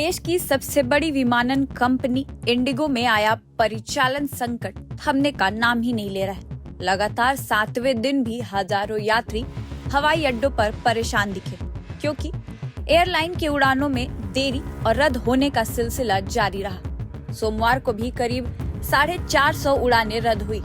देश की सबसे बड़ी विमानन कंपनी इंडिगो में आया परिचालन संकट थमने का नाम ही नहीं ले रहा है। लगातार 7वें दिन भी हजारों यात्री हवाई अड्डों पर परेशान दिखे, क्योंकि एयरलाइन की उड़ानों में देरी और रद्द होने का सिलसिला जारी रहा। सोमवार को भी करीब 450 उड़ानें रद्द हुई,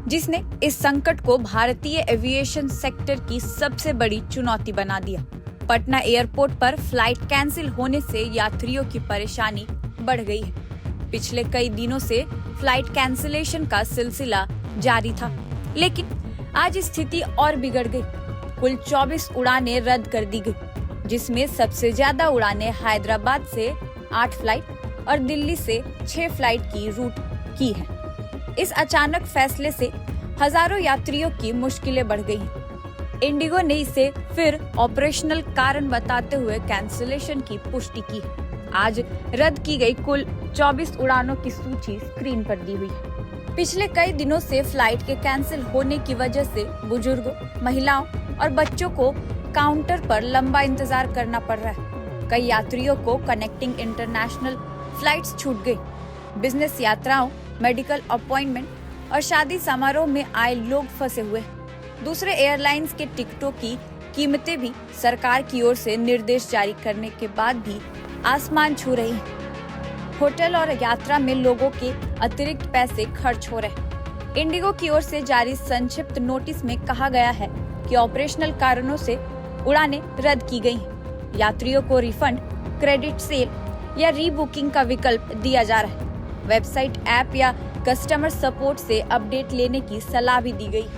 जिसने इस संकट को भारतीय एविएशन सेक्टर की सबसे बड़ी चुनौती बना दिया। पटना एयरपोर्ट पर फ्लाइट कैंसिल होने से यात्रियों की परेशानी बढ़ गई है। पिछले कई दिनों से फ्लाइट कैंसिलेशन का सिलसिला जारी था, लेकिन आज स्थिति और बिगड़ गई। कुल 24 उड़ानें रद्द कर दी गई, जिसमें सबसे ज्यादा उड़ानें हैदराबाद से 8 फ्लाइट और दिल्ली से 6 फ्लाइट की रूट की है। इस अचानक फैसले से हजारों यात्रियों की मुश्किलें बढ़ गई हैं। इंडिगो ने इसे फिर ऑपरेशनल कारण बताते हुए कैंसिलेशन की पुष्टि की। आज रद्द की गई कुल 24 उड़ानों की सूची स्क्रीन पर दी हुई है। पिछले कई दिनों से फ्लाइट के कैंसिल होने की वजह से बुजुर्गों, महिलाओं और बच्चों को काउंटर पर लंबा इंतजार करना पड़ रहा है। कई यात्रियों को कनेक्टिंग इंटरनेशनल फ्लाइट्स छूट गई। बिजनेस यात्राओं, मेडिकल अपॉइंटमेंट और शादी समारोह में आए लोग फंसे हुए हैं। दूसरे एयरलाइंस के टिकटों की कीमतें भी सरकार की ओर से निर्देश जारी करने के बाद भी आसमान छू रही हैं। होटल और यात्रा में लोगों के अतिरिक्त पैसे खर्च हो रहे हैं। इंडिगो की ओर से जारी संक्षिप्त नोटिस में कहा गया है कि ऑपरेशनल कारणों से उड़ानें रद्द की गई हैं। यात्रियों को रिफंड, क्रेडिट सेल या रीबुकिंग का विकल्प दिया जा रहा है। वेबसाइट, ऐप या कस्टमर सपोर्ट से अपडेट लेने की सलाह भी दी गई।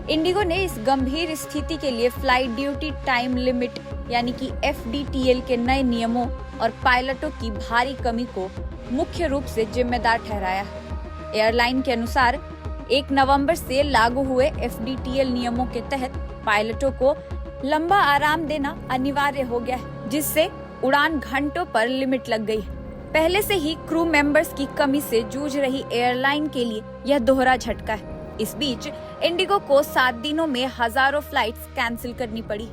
इंडिगो ने इस गंभीर स्थिति के लिए फ्लाइट ड्यूटी टाइम लिमिट यानी कि FDTL के नए नियमों और पायलटों की भारी कमी को मुख्य रूप से जिम्मेदार ठहराया है। एयरलाइन के अनुसार 1 नवंबर से लागू हुए FDTL नियमों के तहत पायलटों को लंबा आराम देना अनिवार्य हो गया है, जिससे उड़ान घंटों पर लिमिट लग गई है। पहले से ही क्रू मेंबर्स की कमी से जूझ रही एयरलाइन के लिए यह दोहरा झटका है। इस बीच इंडिगो को 7 दिनों में हजारों फ्लाइट्स कैंसिल करनी पड़ी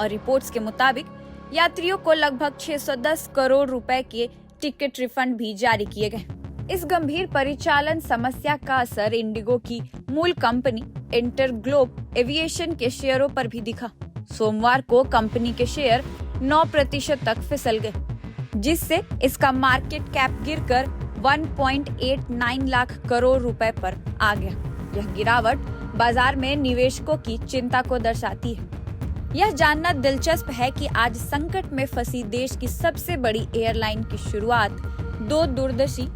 और रिपोर्ट्स के मुताबिक यात्रियों को लगभग 610 करोड़ रुपए के टिकट रिफंड भी जारी किए गए। इस गंभीर परिचालन समस्या का असर इंडिगो की मूल कंपनी इंटरग्लोब एविएशन के शेयरों पर भी दिखा। सोमवार को कंपनी के शेयर 9% तक फिसल गए, जिससे इसका मार्केट कैप गिरकर 1.89 लाख करोड़ रुपए पर आ गया। यह गिरावट बाजार में निवेशकों की चिंता को दर्शाती है। यह जानना दिलचस्प है कि आज संकट में फंसी देश की सबसे बड़ी एयरलाइन की शुरुआत 2 दूरदर्शी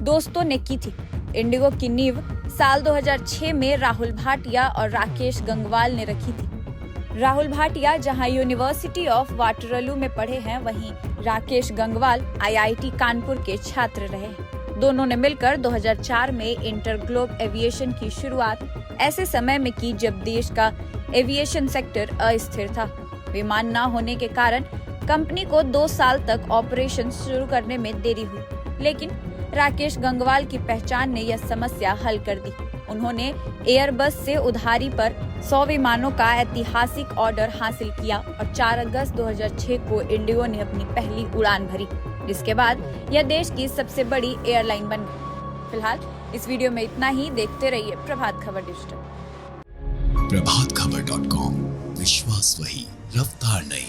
दोस्तों ने की थी। इंडिगो की नींव साल 2006 में राहुल भाटिया और राकेश गंगवाल ने रखी थी। राहुल भाटिया जहां यूनिवर्सिटी ऑफ वाटरलू में पढ़े हैं, वहीं राकेश गंगवाल IIT कानपुर के छात्र रहे हैं। दोनों ने मिलकर 2004 में इंटरग्लोब एविएशन की शुरुआत ऐसे समय में की जब देश का एविएशन सेक्टर अस्थिर था। विमान न होने के कारण कंपनी को 2 साल तक ऑपरेशन शुरू करने में देरी हुई, लेकिन राकेश गंगवाल की पहचान ने यह समस्या हल कर दी। उन्होंने एयरबस से उधारी पर 100 विमानों का ऐतिहासिक ऑर्डर हासिल किया और 4 अगस्त 2006 को इंडिगो ने अपनी पहली उड़ान भरी, जिसके बाद यह देश की सबसे बड़ी एयरलाइन बन गई। फिलहाल इस वीडियो में इतना ही। देखते रहिए प्रभात खबर डिजिटल। प्रभातखबर.com, विश्वास वही, रफ्तार नहीं।